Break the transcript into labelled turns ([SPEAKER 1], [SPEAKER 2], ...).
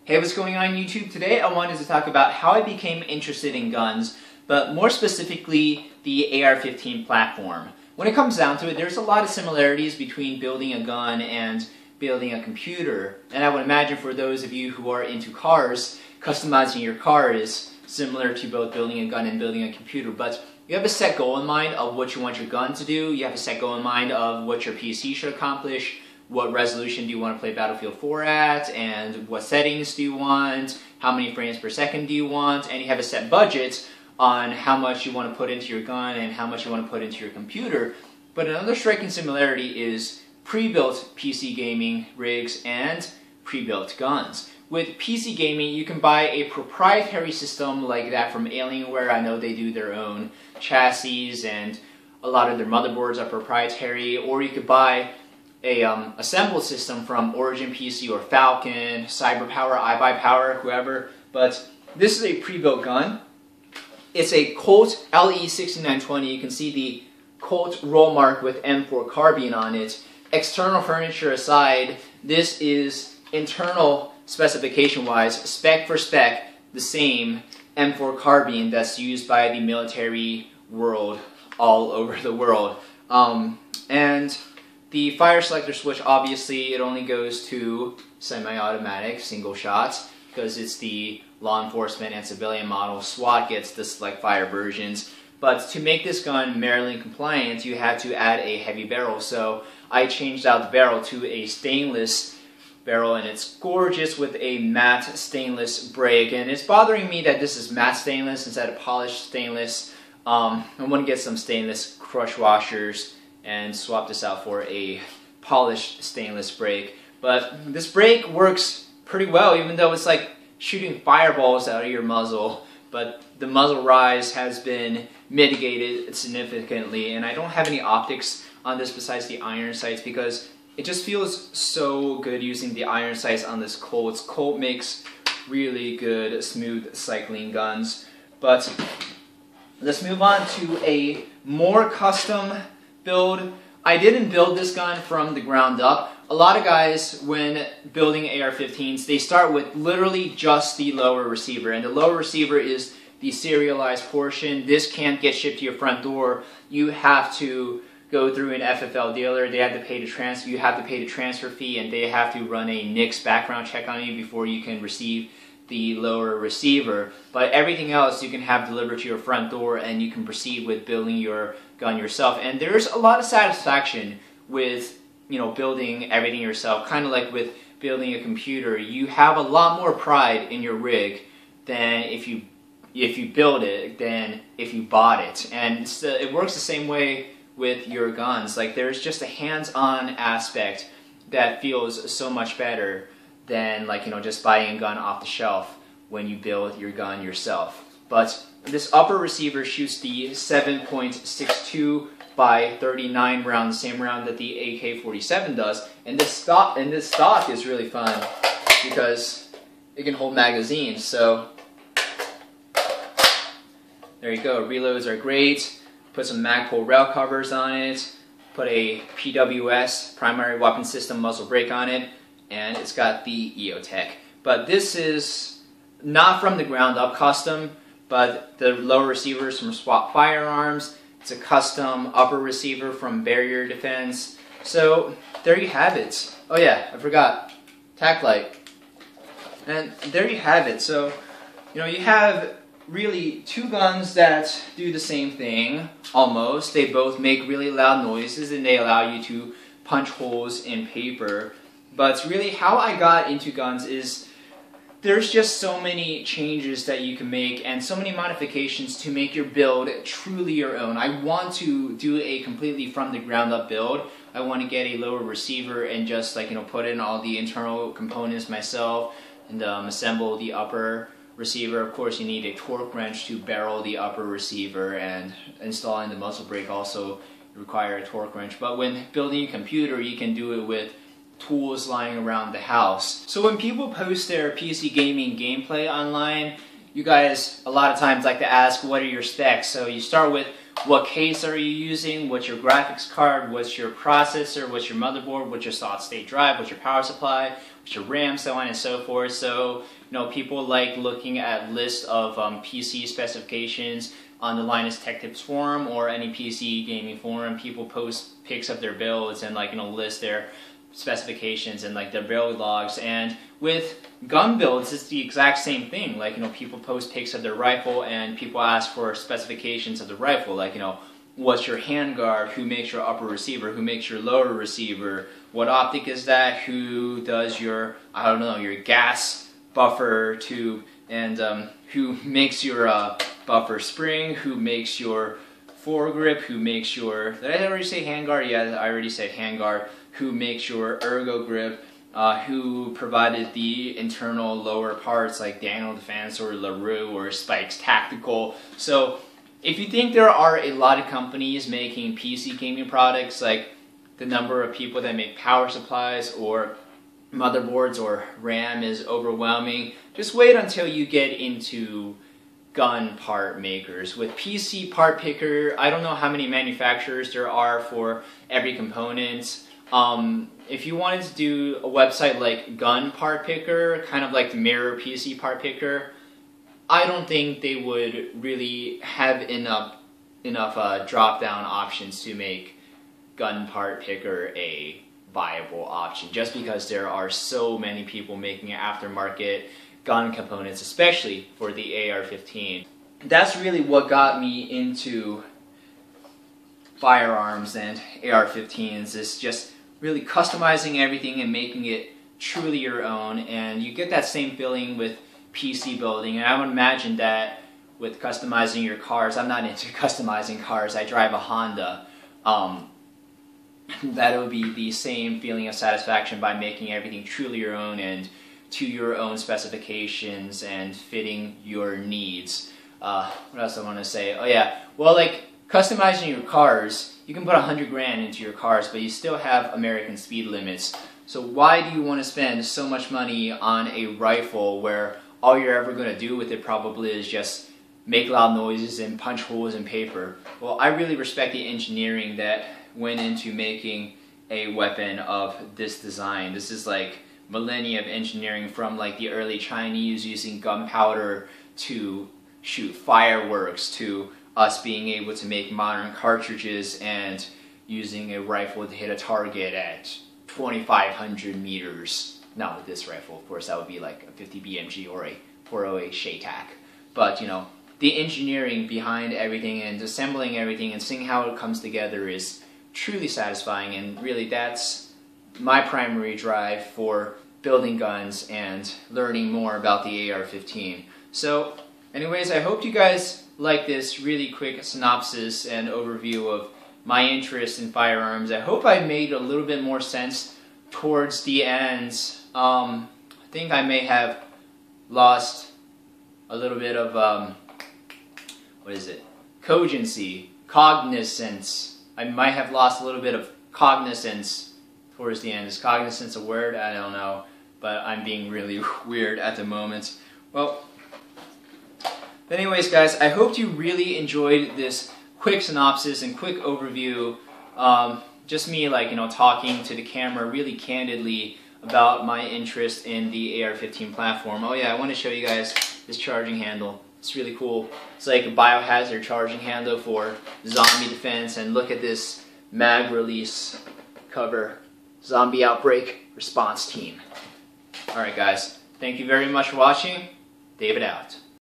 [SPEAKER 1] Hey, what's going on YouTube? Today I wanted to talk about how I became interested in guns, but more specifically the AR-15 platform. When it comes down to it, there's a lot of similarities between building a gun and building a computer. And I would imagine for those of you who are into cars, customizing your car is similar to both building a gun and building a computer. But you have a set goal in mind of what you want your gun to do. You have a set goal in mind of what your PC should accomplish. What resolution do you want to play Battlefield 4 at, and what settings do you want, how many frames per second do you want, and you have a set budget on how much you want to put into your gun and how much you want to put into your computer. But another striking similarity is pre-built PC gaming rigs and pre-built guns. With PC gaming, you can buy a proprietary system like that from Alienware. I know they do their own chassis and a lot of their motherboards are proprietary, or you could buy a assembled system from Origin PC or Falcon, CyberPower, iBuyPower, whoever. But this is a pre-built gun. It's a Colt LE6920. You can see the Colt roll mark with M4 carbine on it. External furniture aside, this is internal specification-wise, spec for spec, the same M4 carbine that's used by the military world all over the world. And the fire selector switch, obviously, it only goes to semi-automatic single shots because it's the law enforcement and civilian model. SWAT gets the select fire versions. But to make this gun Maryland compliant, you have to add a heavy barrel. So I changed out the barrel to a stainless barrel, and it's gorgeous with a matte stainless break. And it's bothering me that this is matte stainless instead of polished stainless. I want to get some stainless crush washers and swap this out for a polished stainless brake. But this brake works pretty well, even though it's like shooting fireballs out of your muzzle. But the muzzle rise has been mitigated significantly, and I don't have any optics on this besides the iron sights because it just feels so good using the iron sights on this Colt. Colt makes really good smooth cycling guns. But let's move on to a more custom build. I didn't build this gun from the ground up. A lot of guys, when building AR-15s, they start with literally just the lower receiver, and the lower receiver is the serialized portion. This can't get shipped to your front door. You have to go through an FFL dealer. They have to pay the transfer. You have to pay the transfer fee, and they have to run a NICS background check on you before you can receive the lower receiver. But everything else you can have delivered to your front door, and you can proceed with building your gun yourself. And there's a lot of satisfaction with, you know, building everything yourself. Kind of like with building a computer, you have a lot more pride in your rig than if you build it than if you bought it. And so it works the same way with your guns. Like, there's just a hands-on aspect that feels so much better than, like, you know, just buying a gun off the shelf when you build your gun yourself. But this upper receiver shoots the 7.62 by 39 round, the same round that the AK-47 does. And this stock is really fun because it can hold magazines. So there you go. Reloads are great. Put some Magpul rail covers on it. Put a PWS, primary weapon system, muzzle brake on it. And it's got the EOTech. But this is not from the ground up custom, but the lower receiver is from Swap Firearms. It's a custom upper receiver from Barrier Defense. So there you have it. Oh yeah, I forgot. Tac light. And there you have it. So, you know, you have really two guns that do the same thing, almost. They both make really loud noises and they allow you to punch holes in paper. But really how I got into guns is there's just so many changes that you can make and so many modifications to make your build truly your own. I want to do a completely from the ground up build. I want to get a lower receiver and just, like, you know, put in all the internal components myself and assemble the upper receiver. Of course, you need a torque wrench to barrel the upper receiver, and installing the muzzle brake also require a torque wrench. But when building a computer, you can do it with tools lying around the house. So when people post their PC gaming gameplay online, you guys a lot of times like to ask, what are your specs? So you start with what case are you using, what's your graphics card, what's your processor, what's your motherboard, what's your solid state drive, what's your power supply, extra RAM, so on and so forth. So, people like looking at lists of PC specifications on the Linus Tech Tips forum or any PC gaming forum. People post pics of their builds and list their specifications and their build logs. And with gun builds, it's the exact same thing. People post pics of their rifle and people ask for specifications of the rifle. What's your handguard? Who makes your upper receiver? Who makes your lower receiver? What optic is that? Who does your, your gas buffer tube? And who makes your buffer spring? Who makes your foregrip? Who makes your, did I already say handguard? Yeah, I already said handguard. Who makes your ergo grip? Who provided the internal lower parts like Daniel Defense or LaRue or Spikes Tactical. So if you think there are a lot of companies making PC gaming products, like the number of people that make power supplies or motherboards or RAM is overwhelming, just wait until you get into gun part makers. With PC part picker, I don't know how many manufacturers there are for every component. If you wanted to do a website like Gun Part Picker, kind of like the Mirror PC Part Picker, I don't think they would really have enough drop-down options to make Gun Part Picker a viable option, just because there are so many people making aftermarket gun components, especially for the AR-15. That's really what got me into firearms and AR-15s, is just really customizing everything and making it truly your own. And you get that same feeling with PC building, and I would imagine that with customizing your cars. I'm not into customizing cars, I drive a Honda. That would be the same feeling of satisfaction by making everything truly your own and to your own specifications and fitting your needs. What else I want to say? Oh yeah, well, customizing your cars, you can put 100 grand into your cars, but you still have American speed limits. So why do you want to spend so much money on a rifle where all you're ever going to do with it probably is just make loud noises and punch holes in paper? Well, I really respect the engineering that went into making a weapon of this design. This is millennia of engineering, from the early Chinese using gunpowder to shoot fireworks to us being able to make modern cartridges and using a rifle to hit a target at 2,500 meters. Not with this rifle, of course, that would be like a 50 BMG or a 408 Shaytac. But the engineering behind everything and assembling everything and seeing how it comes together is truly satisfying, and really that's my primary drive for building guns and learning more about the AR-15. So anyways, I hope you guys like this really quick synopsis and overview of my interest in firearms. I hope I made a little bit more sense towards the end. I think I may have lost a little bit of, cogency, cognizance. I might have lost a little bit of cognizance towards the end. Is cognizance a word? I don't know, but I'm being really weird at the moment. Well, anyways guys, I hope you really enjoyed this quick synopsis and quick overview. Just me talking to the camera really candidly about my interest in the AR-15 platform. Oh yeah, I want to show you guys this charging handle. It's really cool. It's like a biohazard charging handle for zombie defense, and look at this mag release cover. Zombie Outbreak Response Team. Alright guys, thank you very much for watching. David out.